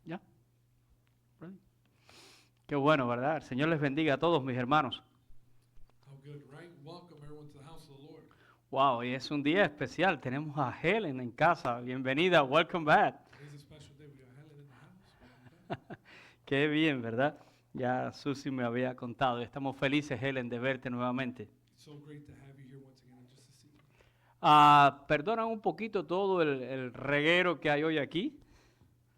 ¿Ya? Ready? Qué bueno, ¿verdad? El Señor les bendiga a todos mis hermanos. How good, right? Welcome everyone to the house of the Lord. Wow, hoy es un día especial. Tenemos a Helen en casa. Bienvenida, welcome back. Today's a special day. We got Helen in the house. Welcome back. Qué bien, ¿verdad? Ya Susi me había contado. Estamos felices, Helen, de verte nuevamente. It's so great to have you here once again and just to see you. Perdonan un poquito todo el reguero que hay hoy aquí.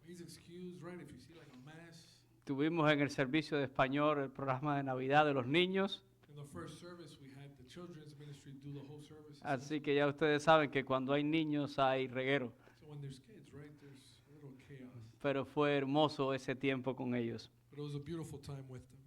Please excuse, right, if you see like a mess. Tuvimos en el servicio de español el programa de Navidad de los niños. In the first service, we had the children's ministry do the whole service. Así que ya ustedes saben que cuando hay niños hay reguero. So when there's kids, right, there's a little chaos. Pero fue hermoso ese tiempo con ellos. But it was a beautiful time with them.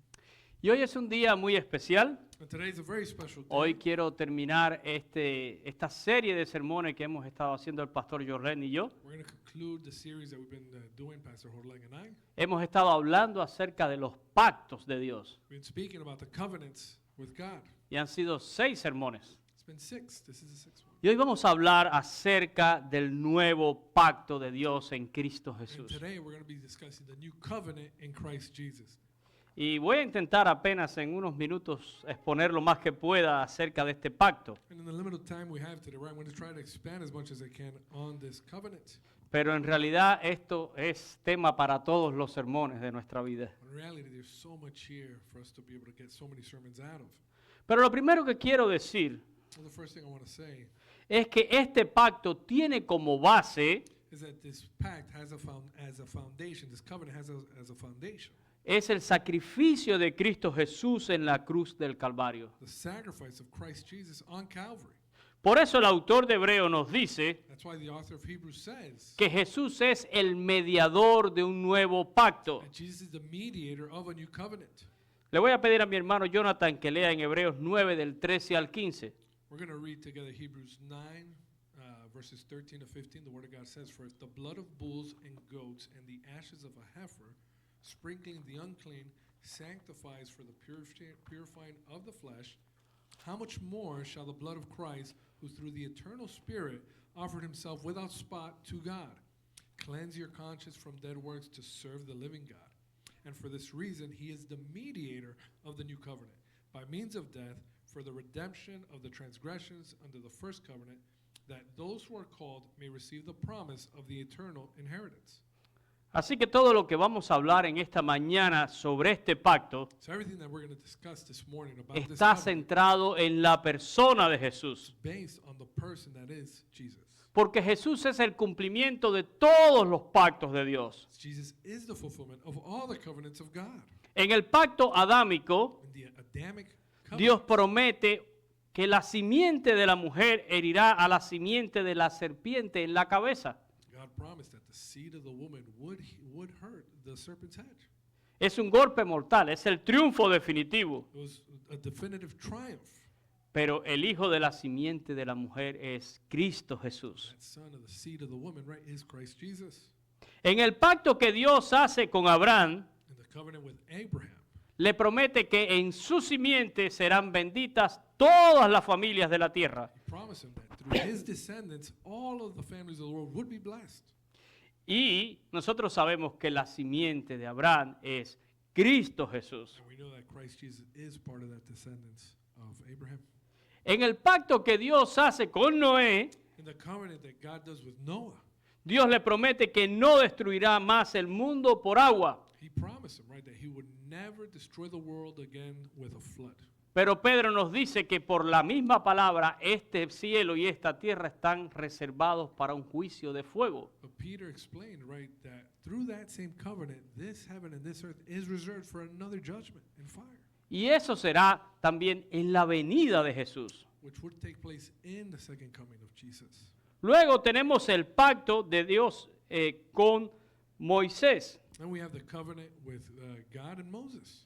Y hoy es un día muy especial. And today's a very special day. Hoy quiero terminar esta serie de sermones que hemos estado haciendo el pastor Jorlen y yo. We're going to conclude the series that we've been doing, Pastor Horlang and I. Hemos estado hablando acerca de los pactos de Dios. We've been speaking about the covenants with God. Y han sido 6 sermones. It's been 6. This is the 6th one. Y hoy vamos a hablar acerca del nuevo pacto de Dios en Cristo And Jesús. today we're going to be discussing the new covenant in Christ Jesus. Y voy a intentar apenas en unos minutos exponer lo más que pueda acerca de este pacto. And in the limited time we have today, right, I'm going to try to expand as much as I can on this covenant. Pero en realidad esto es tema para todos los sermones de nuestra vida. In reality, there's so much here for us to be able to get so many sermons out of. Pero lo primero que quiero decir Well, the first thing I want to say es que este pacto tiene como base is that this pact has as a foundation, this covenant has as a foundation, es el sacrificio de Cristo Jesús en la cruz del Calvario. the sacrifice of Christ Jesus on Calvary. Por eso el autor de Hebreo nos dice That's why the author of Hebrews says que Jesús es el mediador de un nuevo pacto. that Jesus is the mediator of a new covenant. Le voy a pedir a mi hermano Jonathan que lea en Hebreos 9 del 13 al 15. We're going to read together Hebrews 9, verses 13 to 15. The Word of God says, "For if the blood of bulls and goats and the ashes of a heifer, sprinkling the unclean, sanctifies for the purifying of the flesh, how much more shall the blood of Christ, who through the eternal Spirit offered himself without spot to God, cleanse your conscience from dead works to serve the living God? And for this reason, he is the mediator of the new covenant, by means of death, for the redemption of the transgressions under the first covenant, that those who are called may receive the promise of the eternal inheritance." Así que todo lo que vamos a hablar en esta mañana sobre este pacto So everything that we're going to discuss this morning about this está covenant centrado en la persona de Jesús. is based on the person that is Jesus. Porque Jesús es el cumplimiento de todos los pactos de Dios. Jesus is the fulfillment of all the covenants of God. En el pacto adámico, In the Adamic covenant, Dios promete que la simiente de la mujer herirá a la simiente de la serpiente en la cabeza. God promised that the seed of the woman would hurt the serpent's head. Es un golpe mortal, es el triunfo definitivo. It was a definitive triumph. Pero el hijo de la simiente de la mujer es Cristo Jesús. That son of the seed of the woman, right, is Christ Jesus. En el pacto que Dios hace con Abraham, In the covenant with Abraham, le promete que en su simiente serán benditas todas las familias de la tierra. he promised him that through his descendants, all of the families of the world would be blessed. Y nosotros sabemos que la simiente de Abraham es Cristo Jesús. And we know that Christ Jesus is part of that descendants of Abraham. En el pacto que Dios hace con Noé, In the covenant that God does with Noah, Dios le promete que no destruirá más el mundo por agua. he promised him, right, that he would never destroy the world again with a flood. Pero Pedro nos dice que por la misma palabra este cielo y esta tierra están reservados para un juicio de fuego. But Peter explained, right, that through that same covenant, this heaven and this earth is reserved for another judgment and fire, Y eso será también en la venida de Jesús. which would take place in the second coming of Jesus. Luego tenemos el pacto de Dios con Moisés. Then we have the covenant with God and Moses,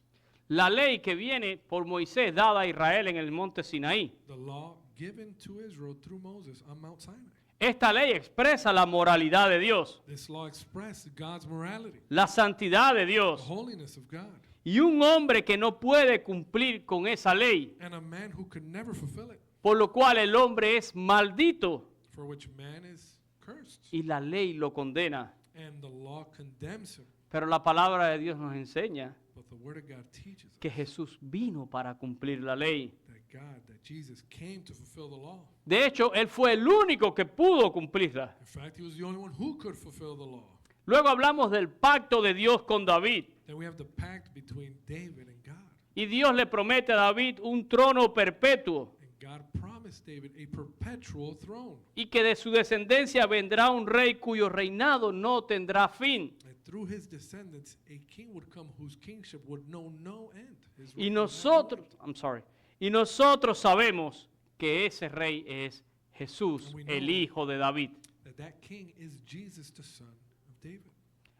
La ley que viene por Moisés dada a Israel en el monte Sinaí. the law given to Israel through Moses on Mount Sinai. Esta ley expresa la moralidad de Dios, This law expressed God's morality, la santidad de the Dios. holiness of God, Y un hombre que no puede cumplir con esa ley, and a man who could never fulfill it, por lo cual el hombre es maldito for which man is cursed, y la ley lo condena. and the law condemns him. Pero la palabra de Dios nos enseña But the Word of God teaches us que Jesús vino para cumplir la ley. that Jesus came to fulfill the law. De hecho, Él fue el único que pudo cumplirla. In fact, he was the only one who could fulfill the law. Luego hablamos del pacto de Dios con David. Then we have the pact between David and God. Y Dios le promete a David un trono perpetuo. And God promised David a perpetual throne. Y que de su descendencia vendrá un rey cuyo reinado no tendrá fin. And through his descendants, a king would come whose kingship would know no end. His Y reign would have no end. y nosotros sabemos que ese rey es Jesús, And we know el hijo de David. That king is Jesus, the son of David.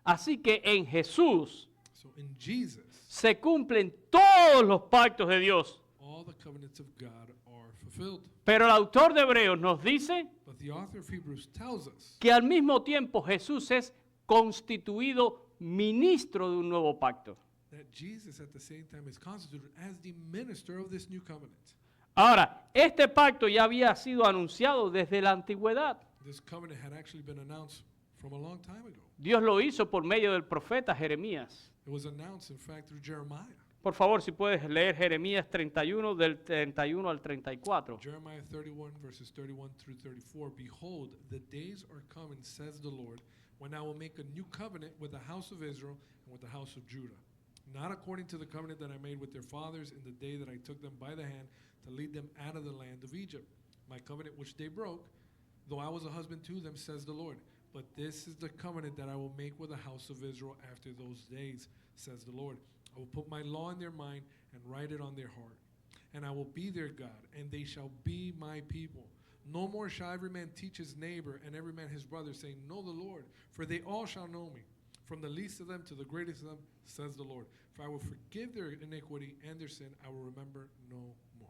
Así que en Jesús So in Jesus, se cumplen todos los pactos de Dios. all the covenants of God are fulfilled. Pero el autor de Hebreos nos dice But the author of Hebrews tells us que al mismo tiempo Jesús es constituido ministro de un nuevo pacto. that Jesus at the same time is constituted as the minister of this new covenant. Ahora, este pacto ya había sido anunciado desde la antigüedad. This covenant had actually been announced from a long time ago. Dios lo hizo por medio del profeta Jeremías. It was announced, in fact, through Jeremiah. Por favor, si puedes leer Jeremías 31 del 31 al 34. Jeremiah 31, verses 31 through 34. Behold, the days are coming, says the Lord, when I will make a new covenant with the house of Israel and with the house of Judah. Not according to the covenant that I made with their fathers in the day that I took them by the hand to lead them out of the land of Egypt. My covenant which they broke, though I was a husband to them, says the Lord. But this is the covenant that I will make with the house of Israel after those days, says the Lord. I will put my law in their mind and write it on their heart. And I will be their God, and they shall be my people. No more shall every man teach his neighbor and every man his brother, saying, Know the Lord, for they all shall know me. From the least of them to the greatest of them, says the Lord. For I will forgive their iniquity and their sin, I will remember no more.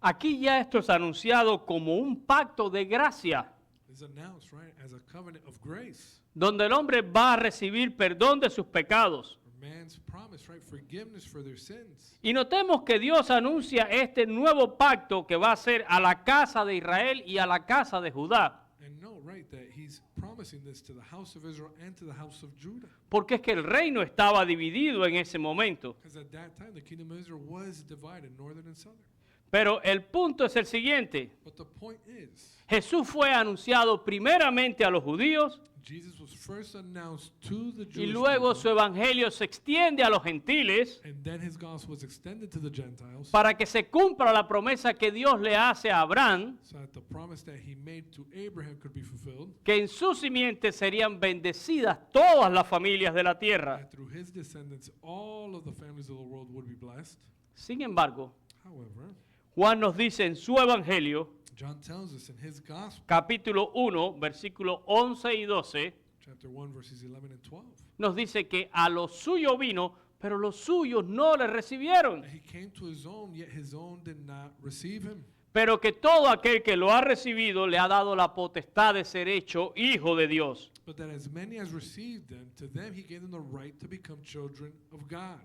Aquí ya esto es anunciado como un pacto de gracia, It's announced, right, as a covenant of grace. donde el hombre va a recibir perdón de sus pecados. Man's promise, right, forgiveness for their sins. Y notemos que Dios anuncia este nuevo pacto que va a ser a la casa de Israel y a la casa de Judá. And know, right, that he's promising this to the house of Israel and to the house of Judah. Porque es que el reino estaba dividido en ese momento. Because at that time, the kingdom of Israel was divided, northern and southern. Pero el punto es el siguiente. But the point is, Jesús fue anunciado primeramente a los judíos Jesus was first announced to the y Jewish luego people, su evangelio se extiende a los gentiles and then his gospel was extended to the Gentiles, para que se cumpla la promesa que Dios le hace a Abraham, so that the promise that he made to Abraham could be fulfilled, que en su simiente serían bendecidas todas las familias de la tierra. that through his descendants, all of the families of the world would be blessed. Sin embargo, However, Juan nos dice en su evangelio, John tells us in his gospel, capítulo 1, versículos 11 y 12, chapter 1, verses 11 and 12, nos dice que a lo suyo vino, pero los suyos no le recibieron. that he came to his own, yet his own did not receive him. Pero que todo aquel que lo ha recibido le ha dado la potestad de ser hecho hijo de Dios. But that as many as received them, to them he gave them the right to become children of God.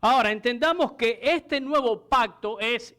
Ahora, entendamos que este nuevo pacto es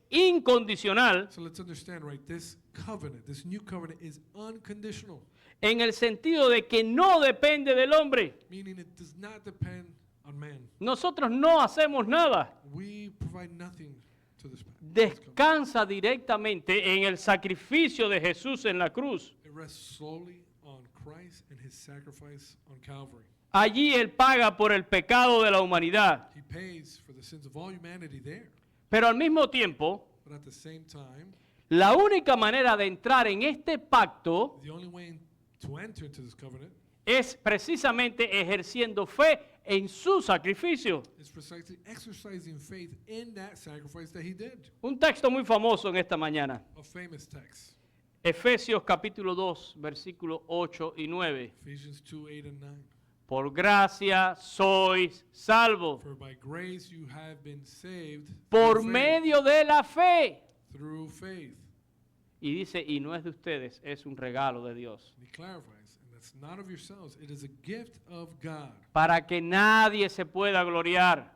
incondicional So let's understand, right? This covenant, this new covenant is unconditional, en el sentido de que no depende del hombre. meaning it does not depend on man. Nosotros no hacemos nada. We provide nothing to this covenant. Descansa directamente en el sacrificio de Jesús en la cruz. It rests solely on Christ and his sacrifice on Calvary. Allí Él paga por el pecado de la humanidad. He pays for the sins of all humanity there. Pero al mismo tiempo, But at the same time, la única manera de entrar en este pacto the only way to enter into this covenant es precisamente ejerciendo fe en su sacrificio. is precisely exercising faith in that sacrifice that he did. Un texto muy famoso en esta mañana. A famous text, Efesios capítulo 2, versículos 8 y 9. Ephesians 2, 8 and 9. Por gracia sois salvos For by grace you have been saved por through faith. medio de la fe. Through faith. Y dice, y no es de ustedes, es un regalo de Dios. And he clarifies, and that's not of yourselves, it is a gift of God, Para que nadie se pueda gloriar.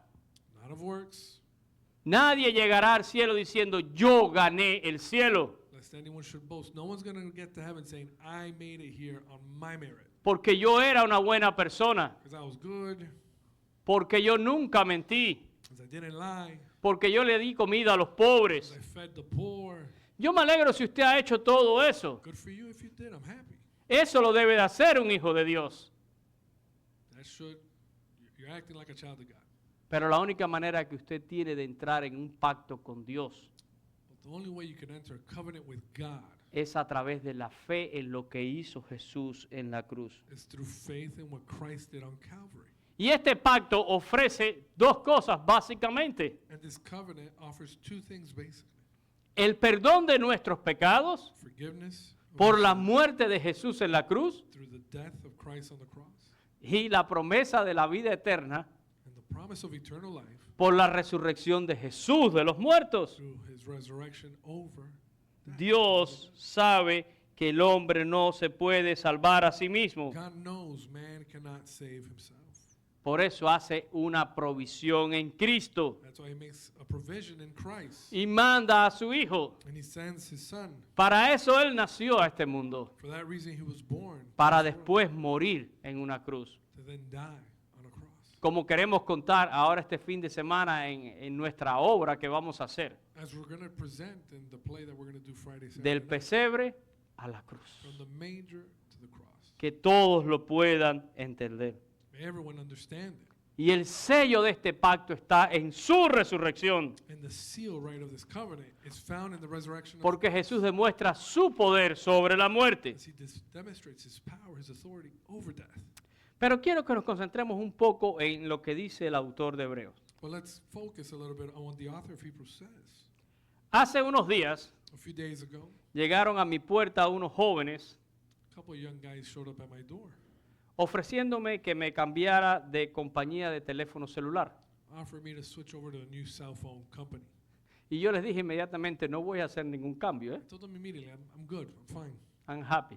not of works, Nadie llegará al cielo diciendo, yo gané el cielo. lest anyone should boast. No one's going to get to heaven saying, I made it here on my merit. porque yo era una buena persona, Because I was good, porque yo nunca mentí, because I didn't lie, porque yo le di comida a los because pobres. I fed the poor. Yo me alegro si usted ha hecho todo eso. Good for you if you did. I'm happy. Eso lo debe de hacer un hijo de Dios. That should, you're acting like a child of God. Pero la única manera que usted tiene de entrar en un pacto con Dios But the only way you can enter a covenant with God es a través de la fe en lo que hizo Jesús en la cruz. is through faith in what Christ did on Calvary. Y este pacto ofrece dos cosas básicamente. And this covenant offers two things basically. El perdón de nuestros pecados Forgiveness of por our la sins muerte de Jesús en la cruz through the death of Christ on the cross y la promesa de la vida eterna and the promise of eternal life por la resurrección de Jesús de los muertos. through his resurrection over death. Dios sabe que el hombre no se puede salvar a sí mismo. God knows man cannot save himself. Por eso hace una provisión en Cristo That's why he makes a provision in Christ. y manda a su Hijo. And he sends his son. Para eso Él nació a este mundo, For that reason he was born. para to this world, después morir en una cruz. to then die on a cross. Como queremos contar ahora este fin de semana en nuestra obra que vamos a hacer, As we're going to present in the play that we're going to do Friday, Saturday del night, pesebre a la cruz. from the manger to the cross. Que todos lo puedan entender. May everyone understand it. Y el sello de este pacto está en su resurrección, And the seal, right, of this covenant is found in the resurrection of porque Christ. Jesús demuestra su poder sobre la muerte. As he demonstrates his power, his authority over death. Pero quiero que nos concentremos un poco en lo que dice el autor de Hebreos. But let's focus a little bit on what the author of Hebrews says. Hace unos días A few days ago, llegaron a mi puerta unos jóvenes a couple of young guys showed up at my door, ofreciéndome que me cambiara de compañía de teléfono celular. offered me to switch over to a new cell phone company. Y yo les dije inmediatamente, no voy a hacer ningún cambio, I told them immediately, I'm good, I'm fine. I'm happy.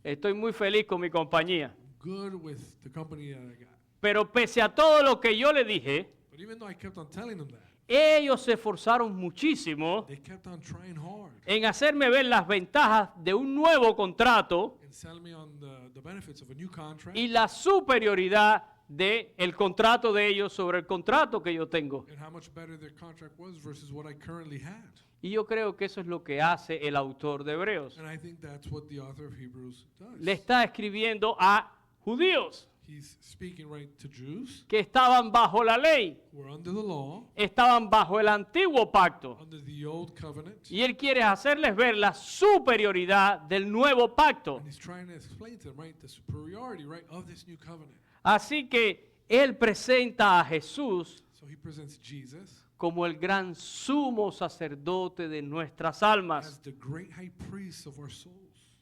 Estoy muy feliz con mi compañía. I'm good with the company that I got. Pero pese a todo lo que yo le dije, But even though I kept on telling them that, ellos se esforzaron muchísimo they kept on trying hard en hacerme ver las ventajas de un nuevo contrato and selling me on the benefits of a new contract y la superioridad del contrato de ellos sobre el contrato que yo tengo. and how much better their contract was versus what I currently had. Y yo creo que eso es lo que hace el autor de Hebreos. And I think that's what the author of Hebrews does. Le está escribiendo a judíos He's speaking right to Jews que estaban bajo la ley, who are under the law, estaban bajo el antiguo pacto. under the old covenant, Y él quiere hacerles ver la superioridad del nuevo pacto. and he's trying to explain to them, right, the superiority, right, of this new covenant. Así que él presenta a Jesús So he presents Jesus como el gran sumo sacerdote de nuestras almas. as the great high priest of our souls.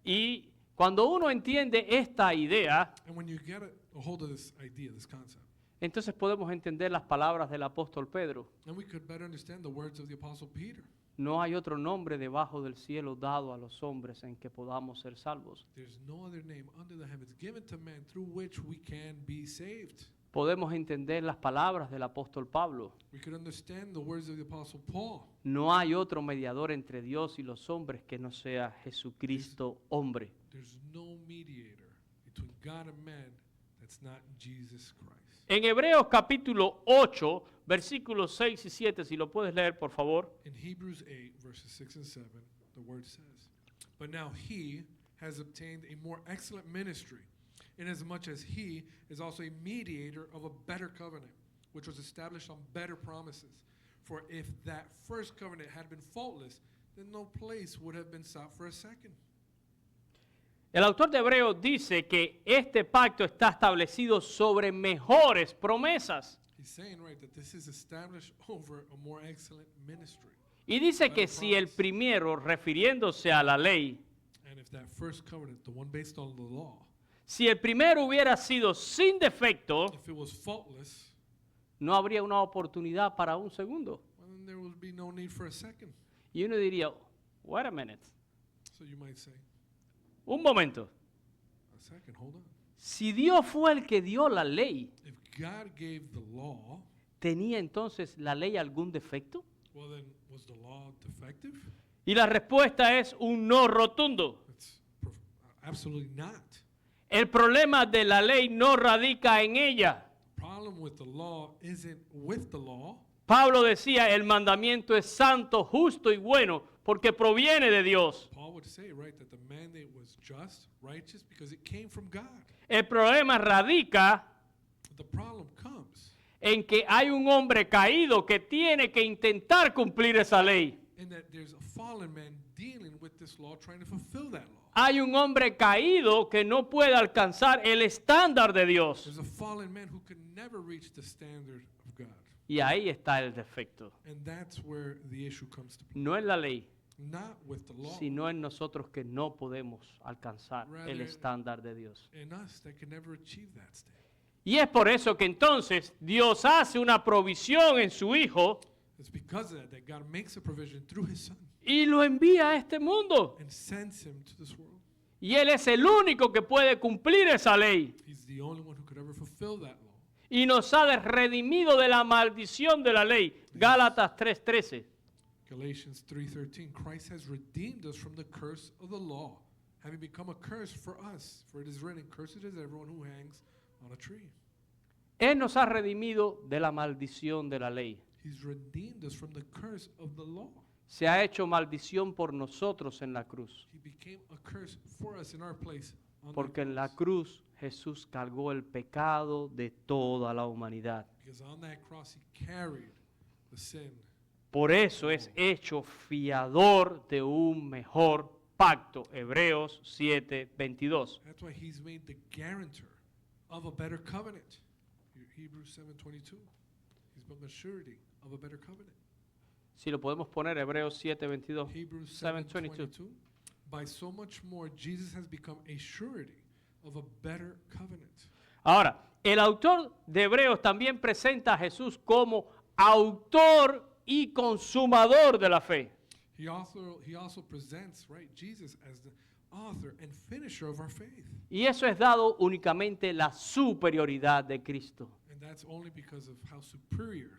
Y cuando uno entiende esta idea, And when you get a hold of this idea, this concept, entonces podemos entender las palabras del apóstol Pedro. then we could better understand the words of the Apostle Peter. No hay otro nombre debajo del cielo dado a los hombres en que podamos ser salvos. There's no other name under the heavens given to man through which we can be saved. Podemos entender las palabras del apóstol Pablo. We could understand the words of the Apostle Paul. No hay otro mediador entre Dios y los hombres que no sea Jesucristo hombre. There's no mediator between God and man that's not Jesus Christ. En Hebreos capítulo 8, versículos 6 y 7, si lo puedes leer, por favor. In Hebrews 8, verses 6 and 7, the word says, But now he has obtained a more excellent ministry, inasmuch as he is also a mediator of a better covenant, which was established on better promises. For if that first covenant had been faultless, then no place would have been sought for a second. El autor de Hebreos dice que este pacto está establecido sobre mejores promesas. He's saying, right, that this is established over a more excellent ministry. Y dice que si el primero, refiriéndose a la ley, And if that first covenant, the one based on the law, si el primero hubiera sido sin defecto, if it was faultless, no habría una oportunidad para un segundo. well, then there would be no need for a second. Y uno diría, wait a minute, So you might say, un momento. a second, hold on. Si Dios fue el que dio la ley, If God gave the law, ¿tenía entonces la ley algún defecto? well then, was the law defective? Y la respuesta es un no rotundo. It's absolutely not. El problema de la ley no radica en ella. Problem with the law isn't with the law. Pablo decía, el mandamiento es santo, justo y bueno, porque proviene de Dios. Paul would say, right, that the mandate was just, righteous, because it came from God. El problema radica The problem comes en que hay un hombre caído que tiene que intentar cumplir esa ley. in that there's a fallen man dealing with this law, trying to fulfill that law. Hay un hombre caído que no puede alcanzar el estándar de Dios. There's a fallen man who can never reach the standard of God. Y ahí está el defecto. And that's where the issue comes to play. No en la ley, Not with the law, sino en nosotros que no podemos alcanzar el estándar de Dios. in us that can never achieve that standard. Y es por eso que entonces Dios hace una provisión en su Hijo It's because of that that God makes a provision through his son y lo envía a este mundo. and sends him to this world. Y Él es el único que puede cumplir esa ley. He's the only one who could ever fulfill that law. Y nos ha redimido de la maldición de la ley. Gálatas 3:13. Galatians 3:13, Christ has redeemed us from the curse of the law, having become a curse for us. For it is written, cursed is everyone who hangs on a tree. Él nos ha redimido de la maldición de la ley. He's redeemed us from the curse of the law. Se ha hecho maldición por nosotros en la cruz. He became a curse for us in our place on Porque that en la cross. cruz Jesús cargó el pecado de toda la humanidad. Because on that cross he carried the sin. Por eso es hecho fiador de un mejor pacto. Hebreos 7:22. That's why he's made the guarantor of a better covenant. Hebrews 7:22. He's become a surety of a better covenant. Si lo podemos poner, Hebreos 7:22. Hebrews 7:22. 7:22. By so much more, Jesus has become a surety of a better covenant. Ahora, el autor de Hebreos también presenta a Jesús como autor y consumador de la fe. He also presents, right, Jesus as the author and finisher of our faith. Y eso es dado únicamente la superioridad de Cristo. And that's only because of how superior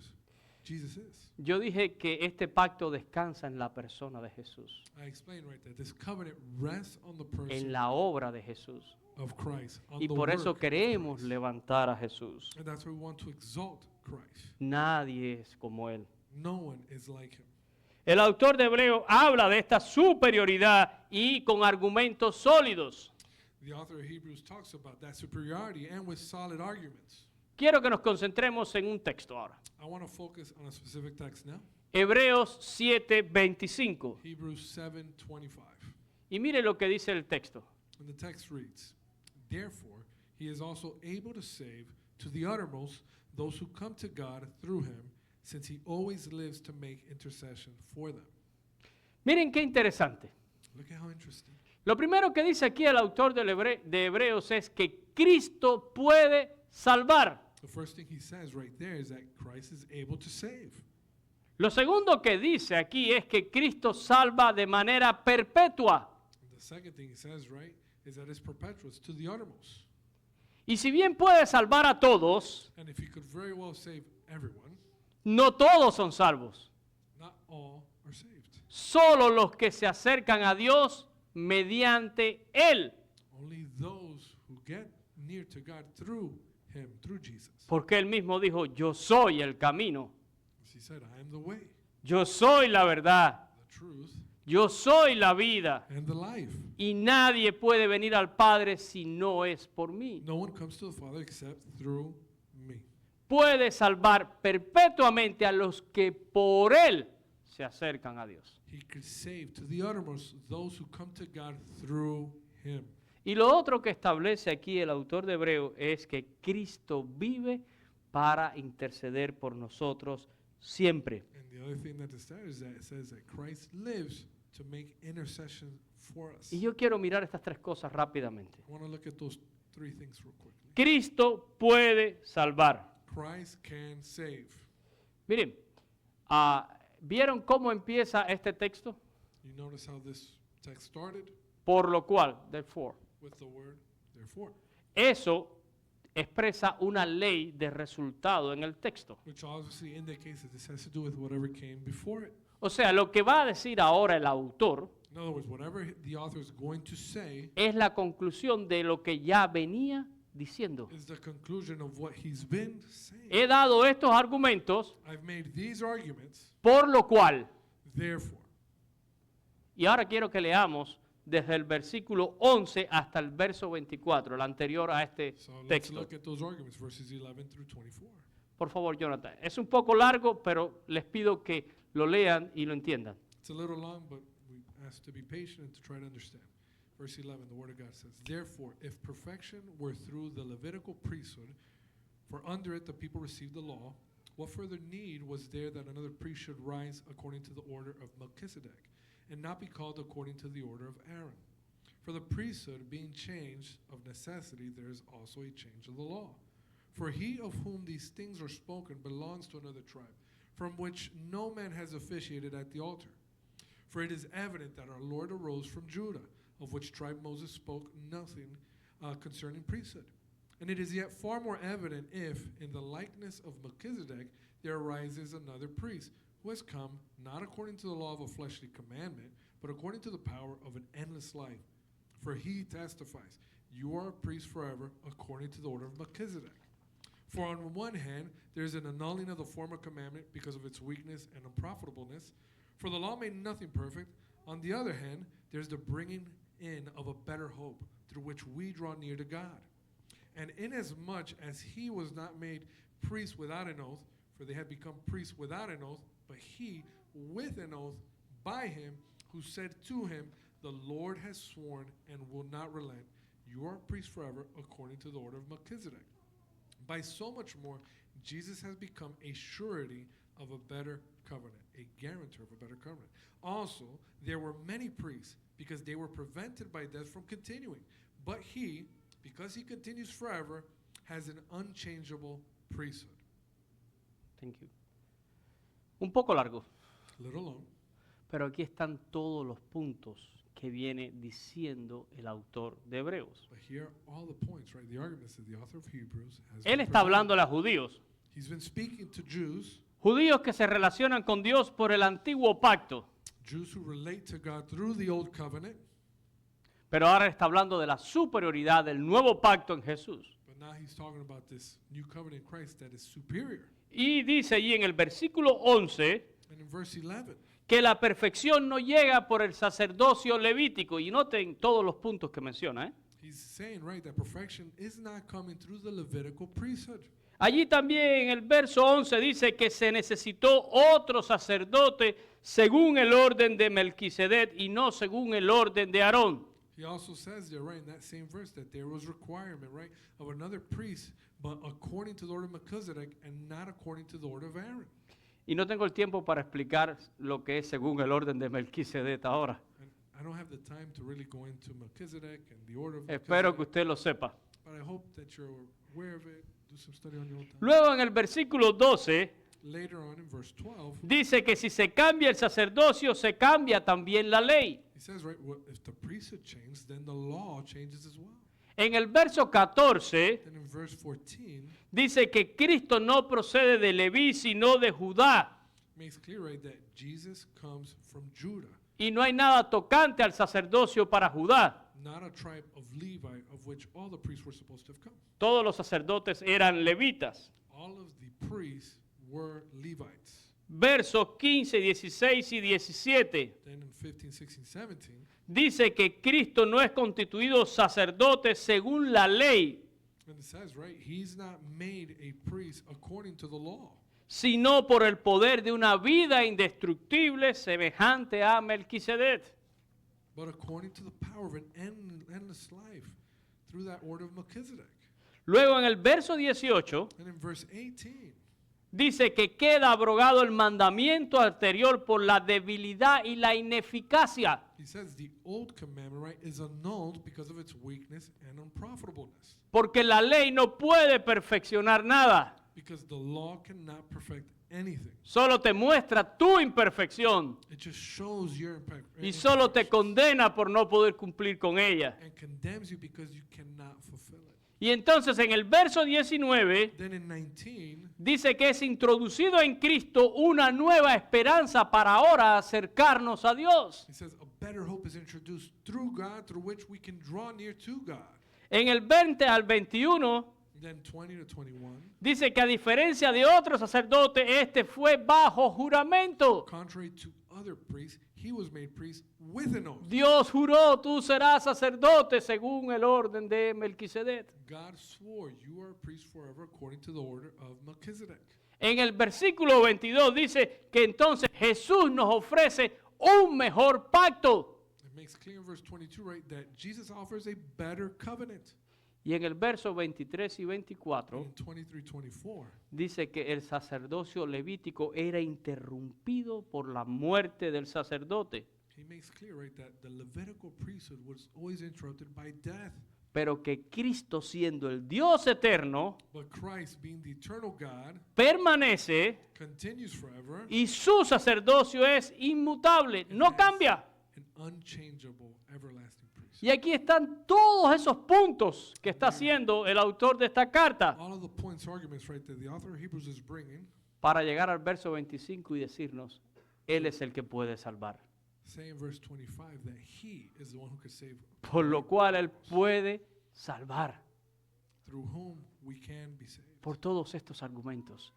Jesus is. Yo dije que este pacto descansa en la persona de Jesús, I explained, right, that this covenant rests on the person en la obra de Jesús. of Christ, on Y the por eso work of queremos Christ. levantar a Jesús. And that's why we want to exalt Christ. Nadie es como Él. No one is like him. El autor de Hebreos habla de esta superioridad y con argumentos sólidos. The author of Hebrews talks about that superiority and with solid arguments. Quiero que nos concentremos en un texto ahora. I want to focus on a specific text now. Hebreos 7:25. Hebrews 7:25. Y mire lo que dice el texto. And the text reads, therefore, he is also able to save to the uttermost those who come to God through him, since he always lives to make intercession for them. Miren qué interesante. Look at how interesting. Lo primero que dice aquí el autor de Hebreos es que Cristo puede salvar. The first thing he says right there is that Christ is able to save. Lo segundo que dice aquí es que Cristo salva de manera perpetua. And the second thing he says, right, is that it's perpetual, it's to the uttermost. Y si bien puede salvar a todos, And if he could very well save everyone, no todos son salvos. not all are saved. Solo los que se acercan a Dios mediante Él. Only those who get near to God through him, through Jesus. Porque Él mismo dijo, yo soy el camino, As he said, I am the way, yo soy la verdad, the truth, yo soy la vida. and the life. Y nadie puede venir al Padre si no es por mí. No one comes to the Father except through me. Puede salvar perpetuamente a los que por Él se acercan a Dios. He could save to the uttermost those who come to God through him. Y lo otro que establece aquí el autor de Hebreo es que Cristo vive para interceder por nosotros siempre. And the other thing that it says that Christ lives to make intercession for us. Y yo quiero mirar estas tres cosas rápidamente. I want to look at those three things real quickly. Cristo puede salvar. Christ can save. Miren, ¿vieron cómo empieza este texto? You notice how this text started Por lo cual, therefore. with the word therefore, Eso expresa una ley de resultado en el texto. which obviously indicates that this has to do with whatever came before it. O sea, lo que va a decir ahora el autor In other words, whatever the author is going to say es la conclusión de lo que ya venía diciendo. is the conclusion of what he's been saying. He dado estos argumentos, I've made these arguments, por lo cual, therefore. y ahora quiero que leamos desde el versículo 11 hasta el verso 24, el anterior a este So let's texto. look at those arguments, verses 11 through 24. Por favor, Jonathan. Es un poco largo, pero les pido que lo lean y lo entiendan. It's a little long, but we ask to be patient and to try to understand. Verse 11, the Word of God says, therefore, if perfection were through the Levitical priesthood, for under it the people received the law, what further need was there that another priest should rise according to the order of Melchizedek, and not be called according to the order of Aaron? For the priesthood being changed of necessity, there is also a change of the law. For he of whom these things are spoken belongs to another tribe, from which no man has officiated at the altar. For it is evident that our Lord arose from Judah, of which tribe Moses spoke nothing concerning priesthood. And it is yet far more evident if, in the likeness of Melchizedek, there arises another priest, who has come not according to the law of a fleshly commandment, but according to the power of an endless life. For he testifies, you are a priest forever, according to the order of Melchizedek. For on one hand, there is an annulling of the former commandment because of its weakness and unprofitableness. For the law made nothing perfect. On the other hand, there's the bringing in of a better hope, through which we draw near to God. And inasmuch as he was not made priest without an oath, for they had become priests without an oath, but he with an oath by him who said to him, the Lord has sworn and will not relent. You are a priest forever, according to the order of Melchizedek. By so much more, Jesus has become a surety of a better covenant, a guarantor of a better covenant. Also, there were many priests, because they were prevented by death from continuing. But he, because he continues forever, has an unchangeable priesthood. Thank you. Un poco largo, A little long, pero aquí están todos los puntos que viene diciendo el autor de Hebreos. but here are all the points, right? The arguments that the author of Hebrews has Él been está hablando presenting. a los judíos, He's been speaking to Jews, judíos que se relacionan con Dios por el antiguo pacto, Jews who relate to God through the old covenant, pero ahora está hablando de la superioridad del nuevo pacto en Jesús. but now he's talking about this new covenant in Christ that is superior. Y dice allí en el versículo 11 And in verse 11, que la perfección no llega por el sacerdocio levítico. Y noten todos los puntos que menciona. he's saying, right, that perfection is not coming through the Levitical priesthood. Allí también en el verso 11 dice que se necesitó otro sacerdote según el orden de Melquisedec y no según el orden de Aarón. He also says there, right, in that same verse, that there was requirement, right, of another priest, but according to the order of Melchizedek and not according to the order of Aaron. Y no tengo el tiempo para explicar lo que es según el orden de Melquisedec ahora. And I don't have the time to really go into Melchizedek and the order of Espero que Melchizedek, usted lo sepa. but I hope that you're aware of it. Do some study on your own time. Luego en el versículo 12 Later on in verse 12, dice que si se cambia el sacerdocio, se cambia también la ley. he says, right, well, if the priesthood changed, then the law changes as well. En el verso 14 Then in verse 14, dice que Cristo no procede de Leví, sino de Judá. makes clear, right, that Jesus comes from Judah, Y no hay nada tocante al sacerdocio para Judá. not a tribe of Levi, of which all the priests were supposed to have come. Todos los sacerdotes eran levitas. All of the priests were Levites. Versos 15, 16 y 17 Then in 15, 16, 17, dice que Cristo no es constituido sacerdote según la ley, and it says, right, he's not made a priest according to the law, sino por el poder de una vida indestructible semejante a Melquisedec. but according to the power of an endless life through that order of Melchizedek. Luego en el verso 18 And in verse 18, dice que queda abrogado el mandamiento anterior por la debilidad y la ineficacia. he says the old commandment, right, is annulled because of its weakness and unprofitableness. Porque la ley no puede perfeccionar nada. Because the law cannot perfect anything. Solo te muestra tu imperfección It just shows your y solo te condena por no poder cumplir con ella. and condemns you because you cannot fulfill it. Y entonces en el verso 19 Then in 19, dice que es introducido en Cristo una nueva esperanza para ahora acercarnos a Dios. it says a better hope is introduced through God, through which we can draw near to God. En el 20 al 21 Then 20 to 21, dice que a diferencia de otros sacerdotes, este fue bajo juramento. contrary to other priests, he was made priest with an oath. Dios juró, tú serás sacerdote según el orden de Melquisedec. God swore, you are a priest forever according to the order of Melchizedek. En el versículo 22 dice que entonces Jesús nos ofrece un mejor pacto. It makes clear in verse 22, right, that Jesus offers a better covenant. Y en el verso 23 y 24 In 23-24, dice que el sacerdocio levítico era interrumpido por la muerte del sacerdote, he makes clear, right, that the Levitical priesthood was always interrupted by death. pero que Cristo siendo el Dios eterno But Christ, being the eternal God, permanece continues forever, y su sacerdocio es inmutable, no cambia. an unchangeable, everlasting priest. Y aquí están todos esos puntos que está haciendo el autor de esta carta All of the points, arguments, right, that the author of Hebrews is bringing, para llegar al verso 25 y decirnos, Él es el que puede salvar. say in verse 25 that he is the one who can save, Por lo cual Él puede salvar. through whom we can be saved. Por todos estos argumentos.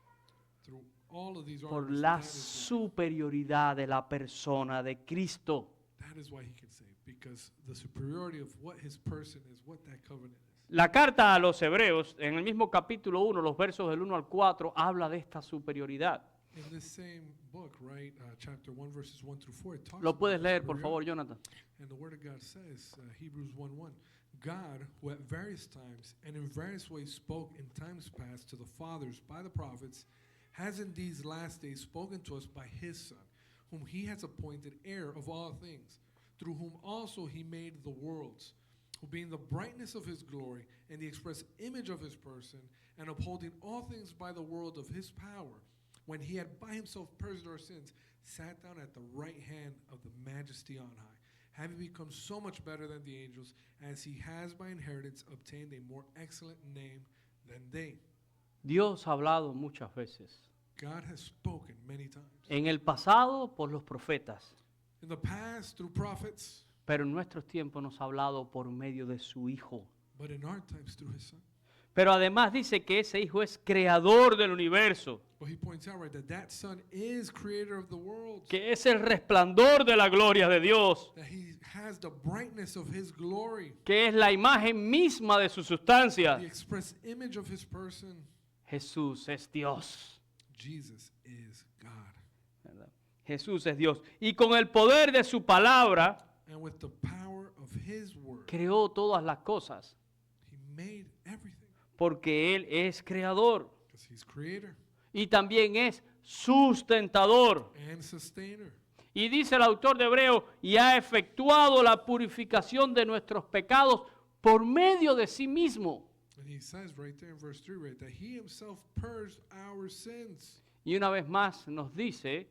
Through all of these Por arguments, la superioridad de la persona de Cristo. that is why he can save, because the superiority of what his person is, what that covenant is. La carta a los Hebreos, en el mismo capítulo 1, los versos del 1 al 4, habla de esta superioridad. In this same book, right, chapter 1, verses 1 through 4, it talks Lo about puedes the leer, por superiority. favor, Jonathan. And the Word of God says, Hebrews 1:1, God, who at various times and in various ways spoke in times past to the fathers by the prophets, has in these last days spoken to us by his Son, whom he has appointed heir of all things, through whom also he made the worlds, who being the brightness of his glory and the express image of his person, and upholding all things by the word of his power, when he had by himself purged our sins, sat down at the right hand of the majesty on high, having become so much better than the angels, as he has by inheritance obtained a more excellent name than they. Dios ha hablado muchas veces. God has spoken many times. En el pasado por los profetas, In the past, through prophets, pero en nuestros tiempos nos ha hablado por medio de su Hijo. but in our times through his Son. Pero además dice que ese Hijo es creador del universo, But he points out, right, that Son is creator of the world, que es el resplandor de la gloria de Dios, that he has the brightness of his glory, que es la imagen misma de su sustancia. the express image of his person. Jesús es Dios. Jesus is God. ¿Verdad? Jesús es Dios. Y con el poder de su palabra, And with the power of his word, creó todas las cosas, he made everything. porque Él es creador Because he's creator y también es sustentador. and sustainer. Y dice el autor de Hebreo, y ha efectuado la purificación de nuestros pecados por medio de sí mismo. And he says right there in verse 3, right, that he himself purged our sins. Y una vez más nos dice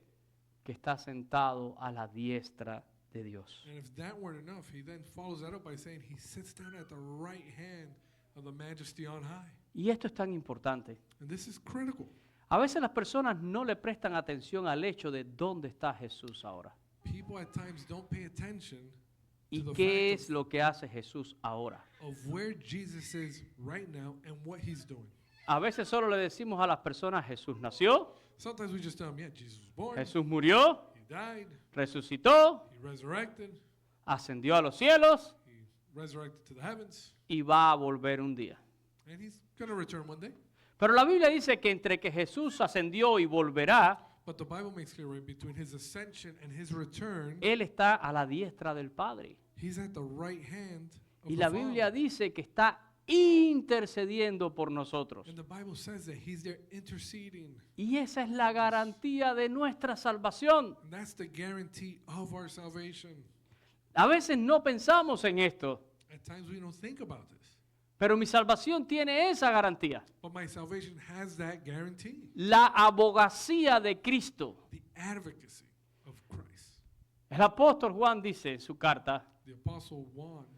que está sentado a la diestra de Dios. And if that weren't enough, he then follows that up by saying he sits down at the right hand of the majesty on high. Y esto es tan importante. And this is critical. A veces las personas no le prestan atención al hecho de dónde está Jesús ahora. People at times don't pay attention ¿Y to the qué fact es lo que hace Jesús ahora? of where Jesus is right now and what he's doing. A veces solo le decimos a las personas, Jesús nació, Sometimes we just tell them, yeah, Jesus was born, Jesús murió, he died, resucitó, he resurrected, ascendió a los cielos he resurrected to the heavens, y va a volver un día. and he's going to return one day. Pero la Biblia dice que entre que Jesús ascendió y volverá, But the Bible makes clear, right, between his ascension and his return, Él está a la diestra del Padre. he's at the right hand of Y the la Biblia Father. dice que está intercediendo por nosotros. And the Bible says that he's there interceding. Y esa es la garantía de nuestra salvación. And that's the guarantee of our salvation. A veces no pensamos en esto, At times we don't think about this. Pero mi salvación tiene esa garantía. But my salvation has that guarantee. La abogacía de Cristo. The advocacy of Christ. El apóstol Juan dice en su carta, The apostle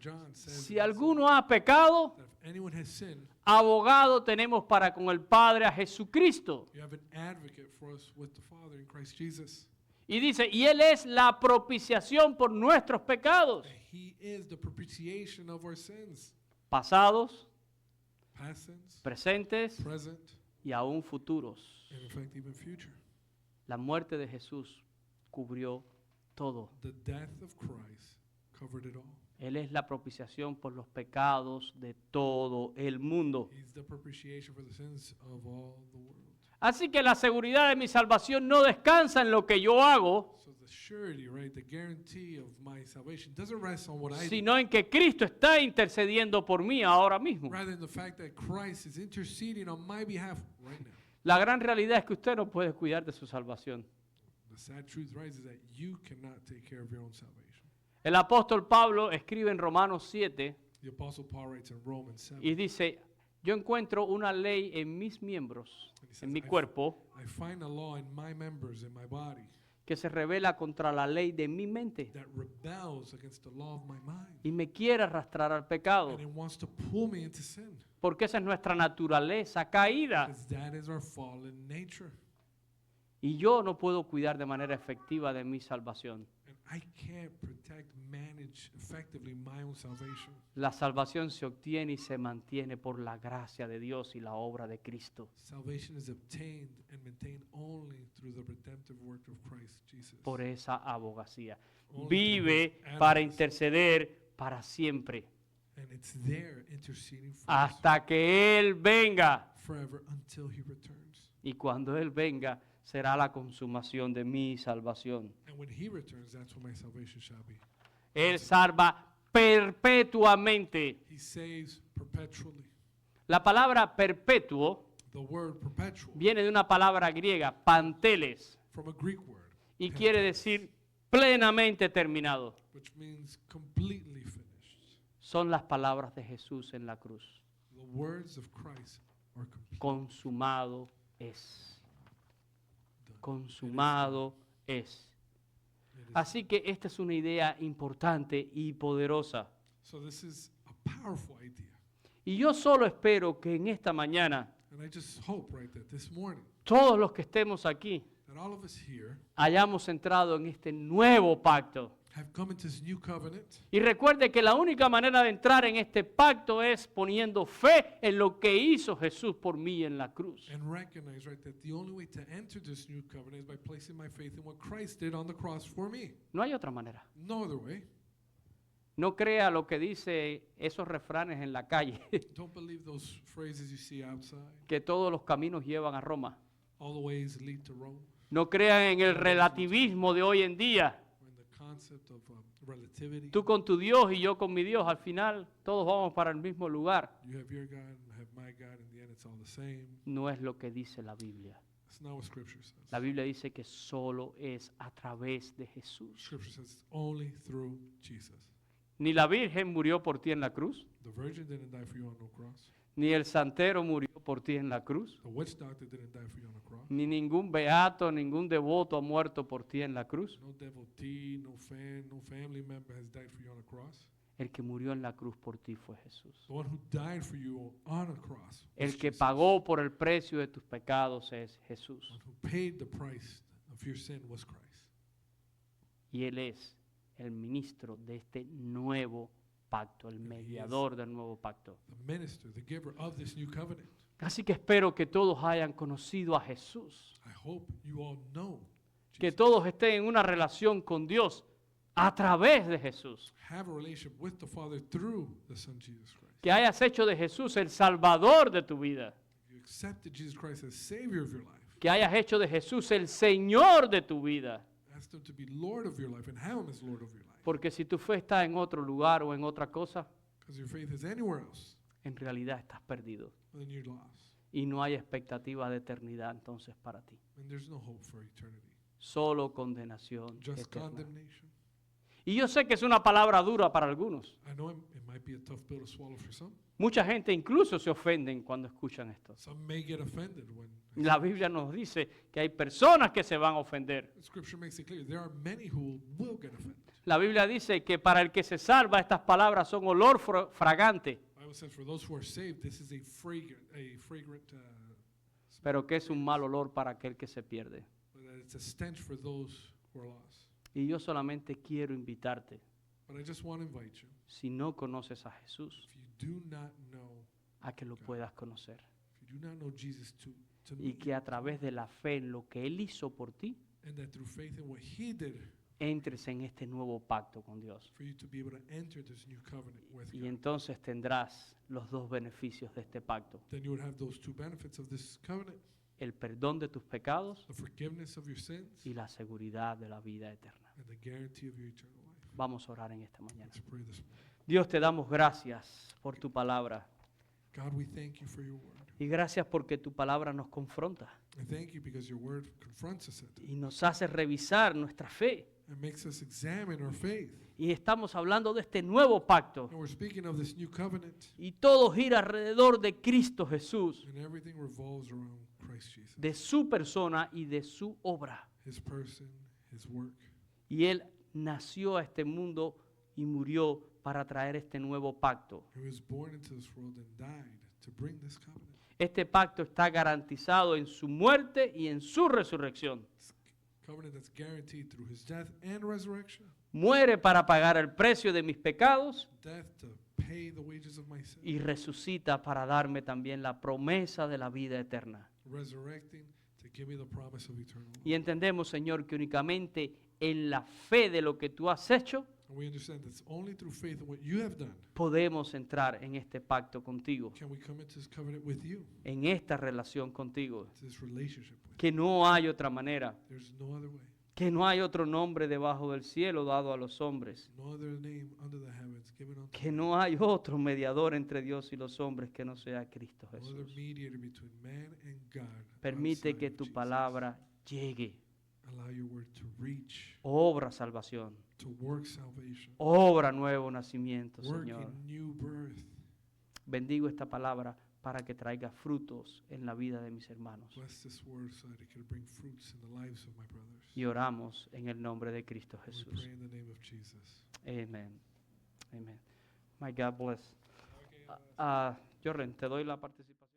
John says si alguno ha pecado, that if anyone has sinned, abogado tenemos para con el Padre a Jesucristo. you have an advocate for us with the Father in Christ Jesus. Y dice, y Él es la propiciación por nuestros pecados, And he is the propitiation of our sins. pasados, Past sins, presentes present, y aún futuros. and in fact even future. La muerte de Jesús cubrió todo. The death of Christ covered it all. Él es la propiciación por los pecados de todo el mundo. He's the propitiation for the sins of all the world. Así que la seguridad de mi salvación no descansa en lo que yo hago, So the surety, right, the guarantee of my salvation doesn't rest on what I do, sino en que Cristo está intercediendo por mí ahora mismo. rather than the fact that Christ is interceding on my behalf right now. La gran realidad es que usted no puede cuidar de su salvación. The sad truth, right, is that you cannot take care of your own salvation. El apóstol Pablo escribe en Romanos 7 The Apostle Paul writes in Romans 7, y dice, yo encuentro una ley en mis miembros, en mi cuerpo, I find a law in my members, in my body, que se revela contra la ley de mi mente that rebels against the law of my mind. y me quiere arrastrar al pecado, And it wants to pull me into sin. porque esa es nuestra naturaleza caída Because that is our fallen nature. y yo no puedo cuidar de manera efectiva de mi salvación. And I can't protect, manage effectively my own salvation. La salvación se obtiene y se mantiene por la gracia de Dios y la obra de Cristo. Salvation is obtained and maintained only through the redemptive work of Christ Jesus. Por esa abogacía. Only Vive through his para advocacy. interceder para siempre, And it's there interceding for us hasta que Él venga. forever until he returns. Y cuando Él venga, será la consumación de mi salvación. And when he returns, that's when my salvation shall be. Él salva perpetuamente. He saves perpetually. La palabra perpetuo The word perpetual viene de una palabra griega, panteles, from a Greek word, y quiere decir plenamente terminado. which means completely finished. Son las palabras de Jesús en la cruz. The words of Christ are complete. Consumado es. Done. Consumado es. It is- Así que esta es una idea importante y poderosa. So this is a powerful idea. Y yo solo espero que en esta mañana And I just hope, right, that this morning, todos los que estemos aquí that all of us here hayamos entrado en este nuevo pacto. have come into this new covenant. Y recuerde que la única manera de entrar en este pacto es poniendo fe en lo que hizo Jesús por mí en la cruz. And recognize, right, that the only way to enter this new covenant is by placing my faith in what Christ did on the cross for me. No hay otra manera. No other way. No crea lo que dice esos refranes en la calle, Don't believe those phrases you see outside. que todos los caminos llevan a Roma. All the ways lead to Rome. No crean en el relativismo de hoy en día. Or in the concept of relativity. Tú con tu Dios y yo con mi Dios, al final todos vamos para el mismo lugar. You have your God and I have my God. In the end, it's all the same. No es lo que dice la Biblia. That's not what Scripture says. La Biblia dice que solo es a través de Jesús. Scripture says it's only through Jesus. Ni la Virgen murió por ti en la cruz, The virgin didn't die for you on no cross. ni el santero murió por ti en la cruz, The witch doctor didn't die for you on a cross. ni ningún beato, ningún devoto ha muerto por ti en la cruz. No devotee, no fan, no family member has died for you on a cross. El que murió en la cruz por ti fue Jesús. The one who died for you on a cross was El que Jesus. pagó por el precio de tus pecados es Jesús. The one who paid the price of your sin was Christ. Y Él es el ministro de este nuevo pacto, el mediador del nuevo pacto. The minister, the giver of this new covenant. Así que espero que todos hayan conocido a Jesús, I hope you all know que Jesus. todos estén en una relación con Dios a través de Jesús, Have a relationship with the Father through the Son Jesus Christ. que hayas hecho de Jesús el Salvador de tu vida, You accepted Jesus Christ as Savior of your life. que hayas hecho de Jesús el Señor de tu vida, Ask Him to be Lord of your life and have Him as Lord of your life. porque si tu fe está en otro lugar o en otra cosa, Because your faith is anywhere else, en realidad estás perdido then you're lost. y no hay expectativa de eternidad entonces para ti. And there's no hope for eternity. Solo condenación Just eterna. condemnation. Y yo sé que es una palabra dura para algunos. I know it might be a tough pill to swallow for some. Mucha gente incluso se ofenden cuando escuchan esto. Some may get offended when La Biblia nos dice que hay personas que se van a ofender. Scripture makes it clear there are many who will get offended. La Biblia dice que para el que se salva estas palabras son olor fragante, The Bible says for those who are saved, this is a fragrant, pero que es un mal olor para aquel que se pierde. but it's a stench for those who are lost. Y yo solamente quiero invitarte, But I just want to invite you, si no conoces a Jesús, if you do not know, a que lo puedas conocer. if you do not know Jesus to Y que a través de la fe en lo que Él hizo por ti, and that through faith in what He did, entres en este nuevo pacto con Dios. for you to be able to enter this new covenant with Y God. entonces tendrás los dos beneficios de este pacto. Then you would have those two benefits of this covenant, El perdón de tus pecados the forgiveness of your sins y la seguridad de la vida eterna. and the guarantee of your eternal life. Vamos a orar en esta mañana. Let's pray this morning. Dios, te damos gracias por tu palabra. God, we thank you for your word. Y gracias porque tu palabra nos confronta I thank you because your word confronts us at y nos hace revisar nuestra fe. and makes us examine our faith. Y estamos hablando de este nuevo pacto. And we're speaking of this new covenant, Y todo gira alrededor de Cristo Jesús, and everything revolves around Christ Jesus, de su persona y de su obra. his person, his work. Y Él nació a este mundo y murió para traer este nuevo pacto. He was born into this world and died to bring this covenant. Este pacto está garantizado en su muerte y en su resurrección. This covenant that's guaranteed through his death and resurrection. Muere para pagar el precio de mis pecados Death to pay the wages of my sin. y resucita para darme también la promesa de la vida eterna. Resurrecting to give me the promise of eternal life. Y entendemos, Señor, que únicamente en la fe de lo que tú has hecho And we understand that it's only through faith in what you have done podemos entrar en este pacto contigo, can we come into this covenant with you, en esta relación contigo, to this relationship with you. que no hay otra manera, There's no other way, que no hay otro nombre debajo del cielo dado a los hombres, no other name under the heavens given unto que no hay otro mediador entre Dios y los hombres que no sea Cristo no other Jesús. mediator between man and God. Permite outside que of tu Jesus. palabra llegue, Allow your word to reach, obra salvación, to work salvation, obra nuevo nacimiento, work Señor. in new birth. Bendigo esta palabra para que traiga frutos en la vida de mis hermanos. Bless this word so that it can bring fruits in the lives of my brothers. Y oramos en el nombre de Cristo We Jesús. pray in the name of Jesus. Amen. Amen. My God bless. Jorlen, te doy la participación.